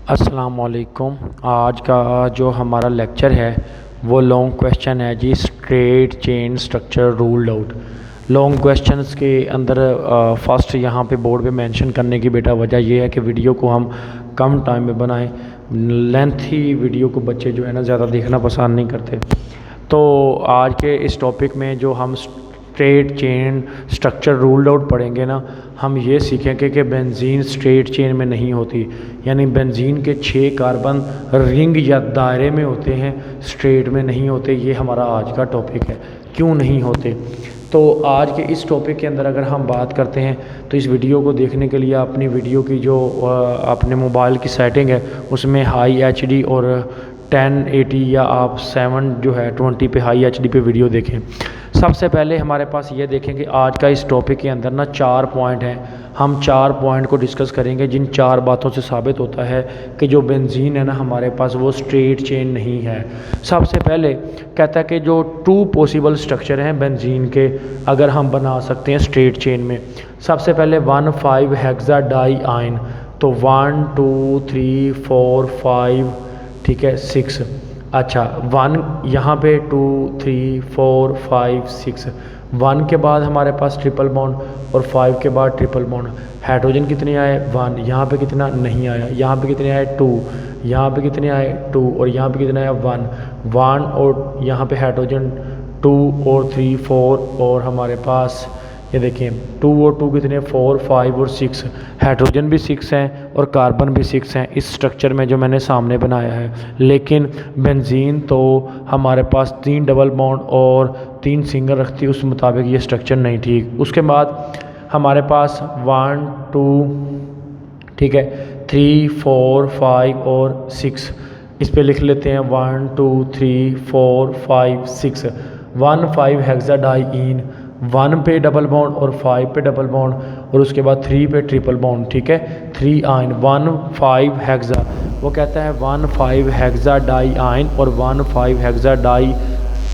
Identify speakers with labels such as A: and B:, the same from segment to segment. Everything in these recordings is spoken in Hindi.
A: अस्सलामुअलैकुम। आज का जो हमारा लेक्चर है वो लॉन्ग क्वेश्चन है जी, straight chain structure ruled out. Long questions के अंदर फर्स्ट यहाँ पे बोर्ड पे मेंशन करने की बेटा वजह ये है कि वीडियो को हम कम टाइम में बनाएं। लेंथी वीडियो को बच्चे जो है ना ज़्यादा देखना पसंद नहीं करते। तो आज के इस टॉपिक में जो हम straight chain structure ruled out पढ़ेंगे ना, हम ये सीखेंगे कि बेंजीन स्ट्रेट चेन में नहीं होती, यानी बेंजीन के 6 कार्बन रिंग या दायरे में होते हैं, स्ट्रेट में नहीं होते। ये हमारा आज का टॉपिक है, क्यों नहीं होते। तो आज के इस टॉपिक के अंदर अगर हम बात करते हैं तो इस वीडियो को देखने के लिए अपनी वीडियो की जो अपने मोबाइल की सेटिंग है उसमें हाई एचडी और 1080 या आप 7 जो है 20 पे हाई एचडी पे वीडियो देखें। सबसे पहले हमारे पास ये देखें कि आज का इस टॉपिक के अंदर ना 4 पॉइंट हैं। हम 4 पॉइंट को डिस्कस करेंगे जिन 4 बातों से साबित होता है कि जो बेंजीन है ना हमारे पास वो स्ट्रेट चेन नहीं है। सबसे पहले कहता है कि जो 2 पॉसिबल स्ट्रक्चर हैं बेंजीन के अगर हम बना सकते हैं स्ट्रेट चेन में। सबसे पहले 1,5 हेक्सा डाई आइन, तो 1 2 3 4 5 ठीक है 6। अच्छा 1 यहाँ पे 2 3 4 5 6, 1 के बाद हमारे पास ट्रिपल बॉन्ड और 5 के बाद ट्रिपल बॉन्ड। हाइड्रोजन कितने आए 1, यहाँ पे कितना नहीं आया, यहाँ पे कितने आए 2, यहाँ पे कितने आए 2 और यहाँ पे कितने आया 1 और यहाँ पे हाइड्रोजन 2 और 3 4 और हमारे पास ये देखिए 2 और 2 कितने 4 5 और 6। हाइड्रोजन भी 6 हैं और कार्बन भी 6 हैं इस स्ट्रक्चर में जो मैंने सामने बनाया है। लेकिन बेंजीन तो हमारे पास 3 डबल बॉन्ड और 3 सिंगल रखती है, उस मुताबिक ये स्ट्रक्चर नहीं ठीक। उसके बाद हमारे पास 1 2 ठीक है 3 4 5 और 6, इस पे लिख लेते हैं 1 2 3 4 5 6। 1,5 हेक्सा डाई इन, 1 पे डबल बॉन्ड और 5 पे डबल बॉन्ड और उसके बाद 3 पे ट्रिपल बॉन्ड, ठीक है 3 आइन 1,5 हेक्सा। वो कहता है 1,5 हेक्सा डाई आइन और 1,5 हेक्सा डाई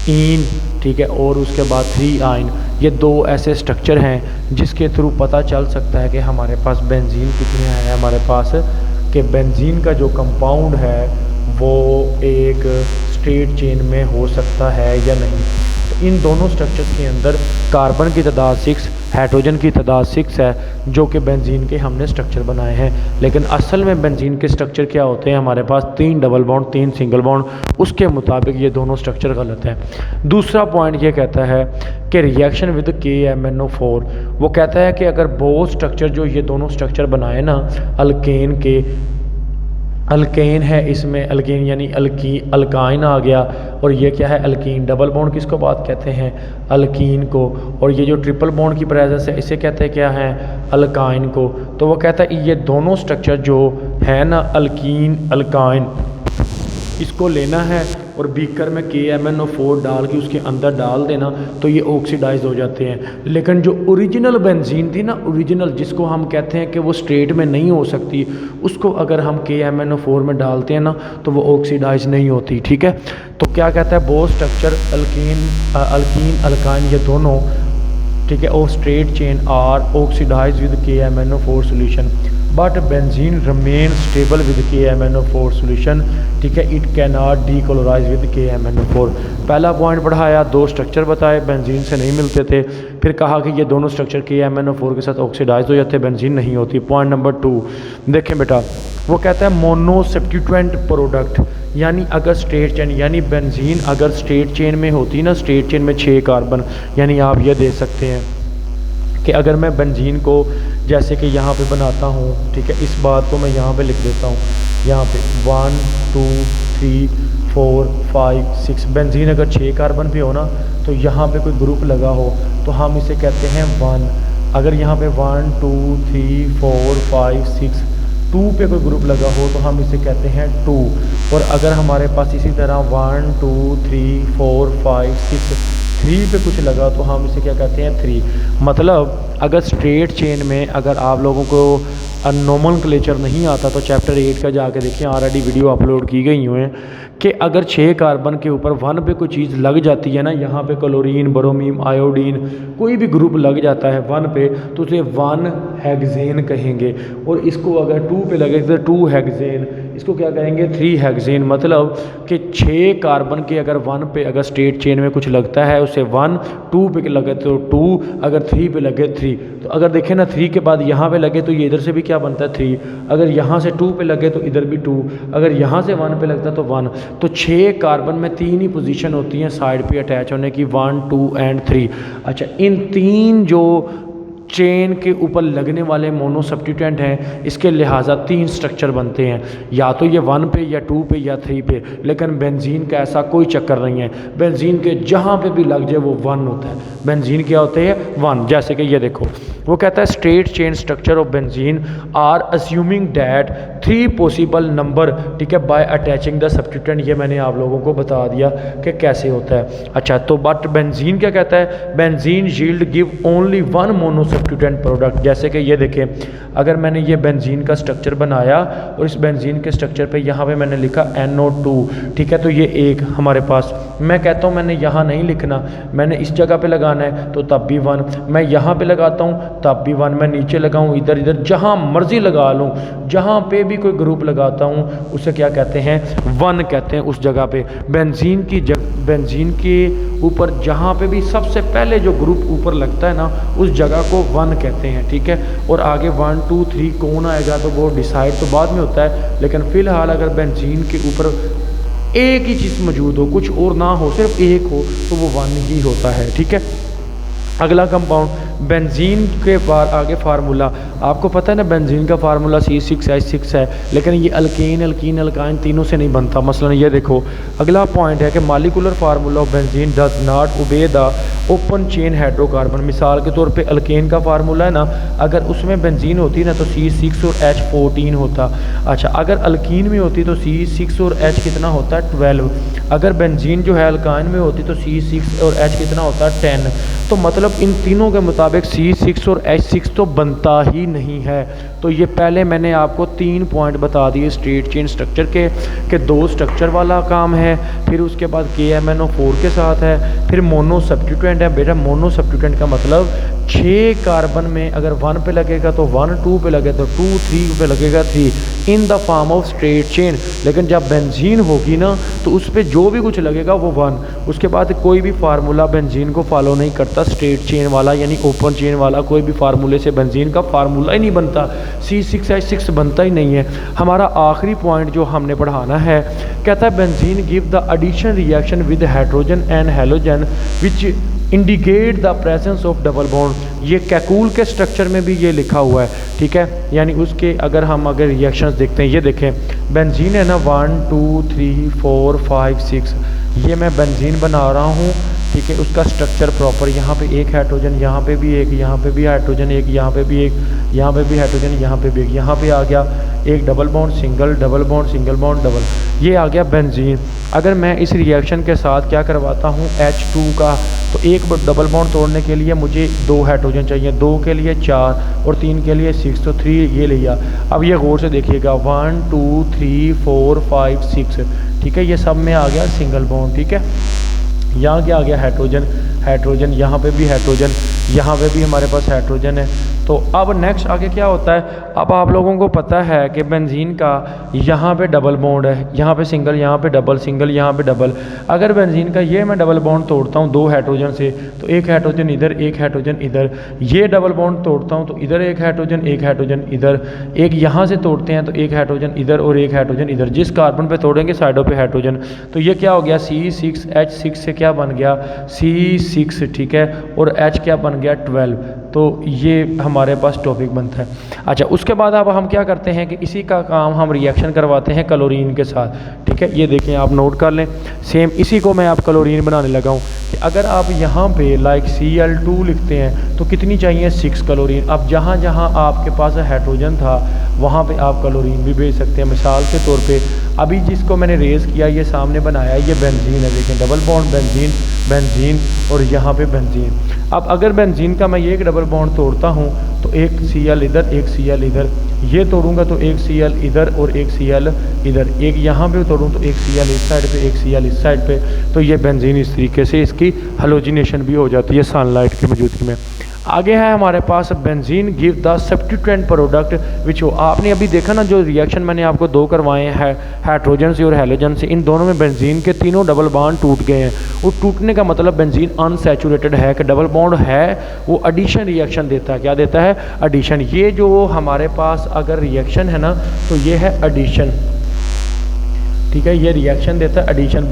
A: इन, ठीक है, और उसके बाद 3 आइन। ये 2 ऐसे स्ट्रक्चर हैं जिसके थ्रू पता चल सकता है कि हमारे पास बेंजीन कितने हैं हमारे पास, कि बेंजीन का जो कंपाउंड है वो एक स्ट्रेट चेन में हो सकता है या नहीं। तो इन दोनों स्ट्रक्चर्स के अंदर कार्बन की तादाद 6, हाइड्रोजन की तादाद 6 है जो कि बेंजीन के हमने स्ट्रक्चर बनाए हैं। लेकिन असल में बेंजीन के स्ट्रक्चर क्या होते हैं हमारे पास 3 डबल बॉन्ड 3 सिंगल बॉन्ड, उसके मुताबिक ये दोनों स्ट्रक्चर गलत है। दूसरा पॉइंट ये कहता है कि रिएक्शन विद KMnO4, वो कहता है कि अगर बोथ स्ट्रक्चर जो ये दोनों स्ट्रक्चर बनाए ना अल्केन के, अल्केन है इसमें, अल्केन यानी अल्काइन आ गया, और ये क्या है अल्कीन। डबल बॉन्ड किसको बात कहते हैं अल्कीन को, और ये जो ट्रिपल बॉन्ड की प्रेजेंस है इसे कहते हैं क्या है अल्काइन को। तो वो कहता है ये दोनों स्ट्रक्चर जो है ना अल्कीन अल्काइन, इसको लेना है और बीकर में KMnO4 डाल के उसके अंदर डाल देना तो ये ऑक्सीडाइज हो जाते हैं। लेकिन जो ओरिजिनल बेंजीन थी ना, ओरिजिनल जिसको हम कहते हैं कि वो स्ट्रेट में नहीं हो सकती, उसको अगर हम KMnO4 में डालते हैं ना तो वो ऑक्सीडाइज नहीं होती, ठीक है। तो क्या कहता है बोथ स्ट्रक्चर अल्कीन अल्काइन ये दोनों, ठीक है, और straight chain are oxidise with KMnO4 solution, but benzene remain stable with KMnO4 solution, ठीक है, it can not decolourise with KMnO4। पहला पॉइंट पढ़ाया, 2 स्ट्रक्चर बताए बेंजीन से नहीं मिलते थे, फिर कहा कि ये दोनों स्ट्रक्चर KMnO4 के साथ ऑक्सीडाइज हो जाते, बेंजीन नहीं होती। पॉइंट नंबर 2 देखें बेटा, वो कहता है मोनो सब्स्टिट्यूएंट प्रोडक्ट, यानी अगर स्ट्रेट चेन, यानी बेंजीन अगर स्ट्रेट चेन में होती ना, स्ट्रेट चेन में 6 कार्बन, यानी आप ये दे सकते हैं कि अगर मैं बेंजीन को जैसे कि यहाँ पे बनाता हूँ, ठीक है, इस बात को मैं यहाँ पे लिख देता हूँ, यहाँ पे 1 2 3 4 5 6, बेंजीन अगर 6 कार्बन भी हो ना तो यहाँ पे कोई ग्रुप लगा हो तो हम इसे कहते हैं 1। अगर यहाँ पे 1 2 3 4 5 6 2 पे कोई ग्रुप लगा हो तो हम इसे कहते हैं 2। और अगर हमारे पास इसी तरह 1 2 3 4 5 6 3 पे कुछ लगा तो हम इसे क्या कहते हैं 3। मतलब अगर स्ट्रेट चेन में अगर आप लोगों को नोमेनक्लेचर नहीं आता तो चैप्टर 8 का जाके देखिए, ऑलरेडी वीडियो अपलोड की गई हुई हैं कि अगर 6 कार्बन के ऊपर 1 पे कोई चीज़ लग जाती है ना, यहाँ पे क्लोरीन, ब्रोमीन, आयोडीन, कोई भी ग्रुप लग जाता है 1 पे तो उसे 1 हेक्सेन कहेंगे। और इसको अगर 2 पे लगे तो 2 हेक्सेन, इसको क्या कहेंगे 3 हेक्सेन। मतलब कि 6 कार्बन के अगर 1 पे अगर स्ट्रेट चेन में कुछ लगता है उसे 1, 2 पे लगे तो 2, अगर 3 पे लगे 3। तो अगर देखें ना 3 के बाद यहाँ पे लगे तो ये इधर से भी क्या बनता है 3, अगर यहाँ से 2 पे लगे तो इधर भी 2, अगर यहाँ से 1 पे लगता तो 1। तो 6 कार्बन में 3 ही पोजीशन होती हैं साइड पे अटैच होने की, 1, 2 एंड 3। अच्छा, इन 3 जो चेन के ऊपर लगने वाले मोनो सब्स्टिट्यूएंट हैं, इसके लिहाजा 3 स्ट्रक्चर बनते हैं, या तो ये 1 पे या 2 पे या 3 पे। लेकिन बेंजीन का ऐसा कोई चक्कर नहीं है, बेंजीन के जहाँ पे भी लग जाए वो 1 होता है। बेंजीन क्या होते हैं 1। जैसे कि ये देखो, वो कहता है straight chain structure of benzene are assuming that 3 possible number, ठीक है, बाय अटैचिंग द सब्स्टिट्यूएंट। ये मैंने आप लोगों को बता दिया कि कैसे होता है। अच्छा, तो बट बेंजीन क्या कहता है, benzene yield give only 1 mono substituent product. जैसे कि ये देखें, अगर मैंने ये बेंजीन का स्ट्रक्चर बनाया और इस बेंजीन के स्ट्रक्चर पे यहाँ पे मैंने लिखा NO2, ठीक है, तो ये एक हमारे पास, मैं कहता हूँ मैंने यहाँ नहीं लिखना, मैंने इस जगह पे लगाना है तो तब भी 1, मैं यहाँ पे लगाता हूँ तब भी 1, मैं नीचे लगाऊँ, इधर इधर जहाँ मर्जी लगा लूँ, जहाँ पे भी कोई ग्रुप लगाता हूँ उसे क्या कहते हैं 1 कहते हैं उस जगह पे। बेंजीन के ऊपर जहाँ पे भी सबसे पहले जो ग्रुप ऊपर लगता है ना उस जगह को 1 कहते हैं, ठीक है। और आगे 1, 2, 3 कौन आएगा तो वो डिसाइड तो बाद में होता है, लेकिन फ़िलहाल अगर बेंजीन के ऊपर एक ही चीज़ मौजूद हो, कुछ और ना हो, सिर्फ एक हो, तो वो 1 ही होता है, ठीक है। अगला कंपाउंड बेंजीन के बाद आगे फार्मूला, आपको पता है ना बेंजीन का फार्मूला C6H6 है, लेकिन ये अल्केन, अल्कीन, अल्काइन तीनों से नहीं बनता। मसलन ये देखो, अगला पॉइंट है कि molecular formula of benzene does not obey the open chain hydrocarbon. मिसाल के तौर पे अल्केन का फार्मूला है ना, अगर उसमें बेंजीन होती ना तो C6 और H14 होता। अच्छा, अगर अल्कीन में होती तो C6 और H कितना होता है 12। अगर बेंजीन जो है अल्काइन में होती तो C6 और H कितना होता है 10। तो मतलब इन तीनों के मुताबिक C6 और H6 तो बनता ही नहीं है। तो ये पहले मैंने आपको 3 पॉइंट बता दिए स्ट्रेट चेन स्ट्रक्चर के 2 स्ट्रक्चर वाला काम है, फिर उसके बाद KMnO4 के साथ है, फिर मोनो सब्स्टिट्यूएंट है। बेटा मोनो सब्स्टिट्यूएंट का मतलब 6 कार्बन में अगर 1 पे लगेगा तो 1, 2 पे लगे तो 2, 3 पे लगेगा 3 in the form of straight chain. लेकिन जब बेंजीन होगी ना तो उस पर जो भी कुछ लगेगा वो 1। उसके बाद कोई भी फार्मूला बेंजीन को फॉलो नहीं करता स्ट्रेट चेन वाला, यानी ओपन चेन वाला कोई भी फार्मूले से बेंजीन का फार्मूला ही नहीं बनता, C6H6 बनता ही नहीं है। हमारा आखिरी पॉइंट जो हमने पढ़ाना है, कहता है benzene give the addition reaction with hydrogen and halogen which indicate the presence of double bond. ये कैकूल के स्ट्रक्चर में भी ये लिखा हुआ है, ठीक है, यानी उसके अगर रिएक्शंस देखते हैं, ये देखें बेंजीन है ना 1, 2, 3, 4, 5, 6, ये मैं बेंजीन बना रहा हूँ, ठीक है। उसका स्ट्रक्चर प्रॉपर, यहाँ पे एक हाइड्रोजन, यहाँ पे भी एक, यहाँ पे भी हाइड्रोजन एक, यहाँ पे भी एक, यहाँ पे भी हाइड्रोजन, यहाँ पे भी एक, यहाँ पे आ गया एक double bond single, double bond single bond double, ये आ गया बेंजीन। अगर मैं इस रिएक्शन के साथ क्या करवाता हूँ H2 का, तो एक डबल बॉन्ड तोड़ने के लिए मुझे 2 हाइड्रोजन चाहिए, 2 के लिए 4 और 3 के लिए 6, तो 3 ये लिया। अब ये गौर से देखिएगा 1, 2, 3, 4, 5, 6, ठीक है, ये सब में आ गया सिंगल बॉन्ड, ठीक है। यहाँ क्या आ गया हाइड्रोजन, हाइड्रोजन, यहाँ पे भी हाइड्रोजन, यहाँ पे भी हमारे पास हाइड्रोजन है। तो अब नेक्स्ट आगे क्या होता है, अब आप लोगों को पता है कि बेंजीन का यहाँ पे डबल बॉन्ड है, यहाँ पे सिंगल, यहाँ पे डबल, सिंगल, यहाँ पे डबल। अगर बेंजीन का ये मैं डबल बॉन्ड तोड़ता हूँ 2 हाइड्रोजन से, तो एक हाइड्रोजन इधर, एक हाइड्रोजन इधर। ये डबल बॉन्ड तोड़ता हूँ तो इधर एक हाइड्रोजन, एक हाइड्रोजन इधर, एक यहाँ से तोड़ते हैं तो एक हाइड्रोजन इधर और एक हाइड्रोजन इधर। जिस कार्बन पे तोड़ेंगे साइडों पे हाइड्रोजन, तो ये क्या हो गया C6H6 से क्या बन गया C6, ठीक है, और H क्या बन गया 12। तो ये हमारे पास टॉपिक बनता है। अच्छा, उसके बाद अब हम क्या करते हैं कि इसी का काम हम रिएक्शन करवाते हैं क्लोरीन के साथ, ठीक है। ये देखें, आप नोट कर लें, सेम इसी को मैं आप क्लोरीन बनाने लगा हूँ कि अगर आप यहाँ पे लाइक Cl2 लिखते हैं तो कितनी चाहिए 6 क्लोरीन। अब जहाँ जहाँ आपके पास हाइड्रोजन था वहाँ पे आप क्लोरीन भी भेज सकते हैं। मिसाल के तौर पे अभी जिसको मैंने रेज़ किया, ये सामने बनाया, ये बेंजीन है, देखें डबल बॉन्ड बेंजीन, बेंजीन और यहाँ पे बेंजीन। अब अगर बेंजीन का मैं ये एक डबल बॉन्ड तोड़ता हूँ तो एक Cl इधर, एक Cl इधर, ये तोड़ूंगा तो एक Cl इधर और एक Cl इधर, एक यहाँ पे तोड़ूँ तो एक Cl इस साइड पे, एक Cl इस साइड पे, तो ये बेंजीन इस तरीके से इसकी हैलोजिनेशन भी हो जाती है सनलाइट की मौजूदगी में। आगे है हमारे पास benzene give the substituent product which हो। आपने अभी देखा ना जो रिएक्शन मैंने आपको दो करवाए हैं हाइड्रोजन से और हैलोजन से, इन दोनों में बेंजीन के तीनों डबल बॉन्ड टूट गए हैं। और टूटने का मतलब बेंजीन अनसैचुरेटेड है कि डबल बॉन्ड है, वो एडिशन रिएक्शन देता है। क्या देता है? एडिशन। ये जो हमारे पास अगर रिएक्शन है ना तो ये है एडिशन, ठीक है, ये रिएक्शन देता है एडिशन,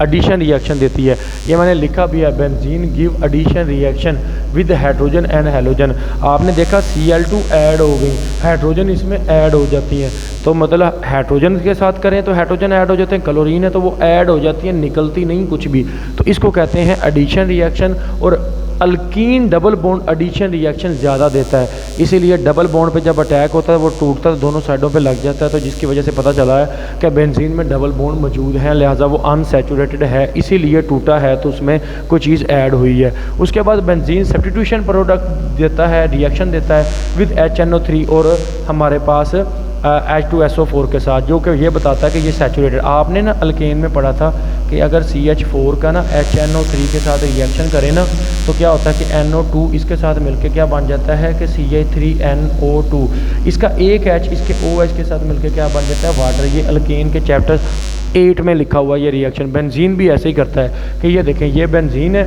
A: एडिशन रिएक्शन देती है। ये मैंने लिखा भी है, benzene give addition reaction with hydrogen and halogen. आपने देखा Cl2 ऐड हो गई, हाइड्रोजन इसमें ऐड हो जाती हैं, तो मतलब हाइड्रोजन के साथ करें तो हाइड्रोजन ऐड हो जाते हैं, क्लोरीन है तो वो ऐड हो जाती है, निकलती नहीं कुछ भी, तो इसको कहते हैं एडिशन रिएक्शन। और alkene double bond addition reaction ज़्यादा देता है, इसीलिए डबल बॉन्ड पे जब अटैक होता है वो टूटता है, दोनों साइडों पे लग जाता है, तो जिसकी वजह से पता चला है कि बेंजीन में डबल बॉन्ड मौजूद है, लिहाजा वो अनसैचुरेटेड है, इसीलिए टूटा है, तो उसमें कोई चीज़ ऐड हुई है। उसके बाद बेंजीन सब्स्टिट्यूशन प्रोडक्ट देता है, रिएक्शन देता है विद HNO3 और हमारे पास H2SO4 के साथ, जो कि ये बताता है कि ये सैचुरेटेड। आपने ना अल्केन में पढ़ा था कि अगर CH4 का ना HNO3 के साथ रिएक्शन करें ना तो क्या होता है कि NO2 इसके साथ मिलके क्या बन जाता है कि CH3NO2, इसका एक H इसके OH के साथ मिलके क्या बन जाता है? वाटर। ये अल्केन के चैप्टर 8 में लिखा हुआ ये रिएक्शन। बेंजीन भी ऐसे ही करता है कि ये देखें, ये बेंजीन है,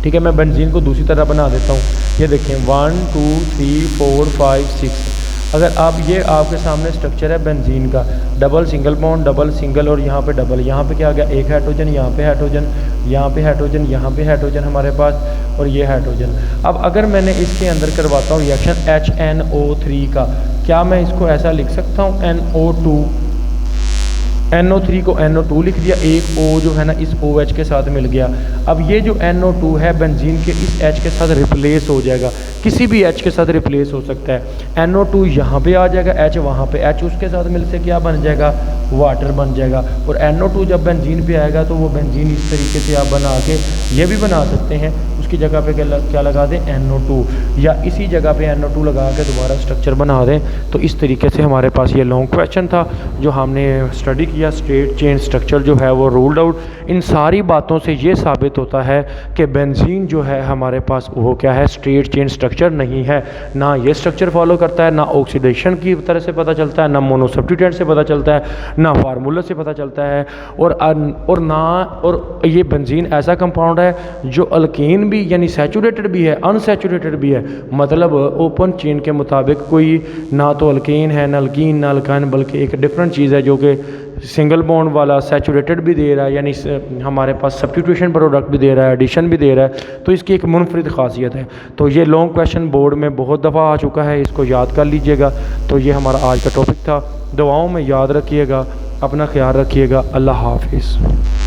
A: ठीक है, मैं बेंजीन को दूसरी तरह बना देता हूँ। ये देखें 1 2 3 4 5 6, अगर आप ये आपके सामने स्ट्रक्चर है बेंजीन का, double single bond, double single और यहाँ पे डबल, यहाँ पे क्या आ गया? एक हाइड्रोजन, यहाँ पे हाइड्रोजन, यहाँ पे हाइड्रोजन, यहाँ पे हाइड्रोजन हमारे पास, और ये हाइड्रोजन। अब अगर मैंने इसके अंदर करवाता हूँ रिएक्शन HNO3 का, क्या मैं इसको ऐसा लिख सकता हूँ NO2, NO3 को NO2 लिख दिया, एक O जो है ना इस OH के साथ मिल गया। अब ये जो NO2 है बेंजीन के इस H के साथ रिप्लेस हो जाएगा, किसी भी H के साथ रिप्लेस हो सकता है। NO2 यहाँ पे आ जाएगा, H वहाँ पे, H उसके साथ मिल से क्या बन जाएगा? वाटर बन जाएगा। और NO2 जब बेंजीन पे आएगा तो वो बेंजीन इस तरीके से आप बना के ये भी बना सकते हैं, उसकी जगह पे क्या लगा दें? NO2, या इसी जगह पे NO2 लगा के दोबारा स्ट्रक्चर बना दें। तो इस तरीके से हमारे पास ये लॉन्ग क्वेश्चन था जो हमने स्टडी किया। स्ट्रेट चेन स्ट्रक्चर जो है वो रूल्ड आउट। इन सारी बातों से ये साबित होता है कि बेंजीन जो है हमारे पास वो क्या है? स्ट्रेट चेन स्ट्रक्चर नहीं है। ना ये स्ट्रक्चर फॉलो करता है, ना ऑक्सीडेशन की तरह से पता चलता है, ना मोनो सब्स्टिट्यूएंट से पता चलता है, ना फार्मूला से पता चलता है, और ये बेंजीन ऐसा कंपाउंड है जो अल्केन भी यानी सैचुरेटेड भी है, अनसैचुरेटेड भी है। मतलब ओपन चेन के मुताबिक कोई ना तो अल्केन है, ना अल्कीन, ना अल्काइन, बल्कि एक डिफरेंट चीज़ है जो कि सिंगल बॉन्ड वाला सैचुरेटेड भी दे रहा है, यानी हमारे पास सब्स्टिट्यूशन प्रोडक्ट भी दे रहा है, एडिशन भी दे रहा है, तो इसकी एक मुनफरिद खासियत है। तो ये लॉन्ग क्वेश्चन बोर्ड में बहुत दफ़ा आ चुका है, इसको याद कर लीजिएगा। तो ये हमारा आज का टॉपिक था। दुआओं में याद रखिएगा, अपना ख्याल रखिएगा। अल्लाह हाफिज़।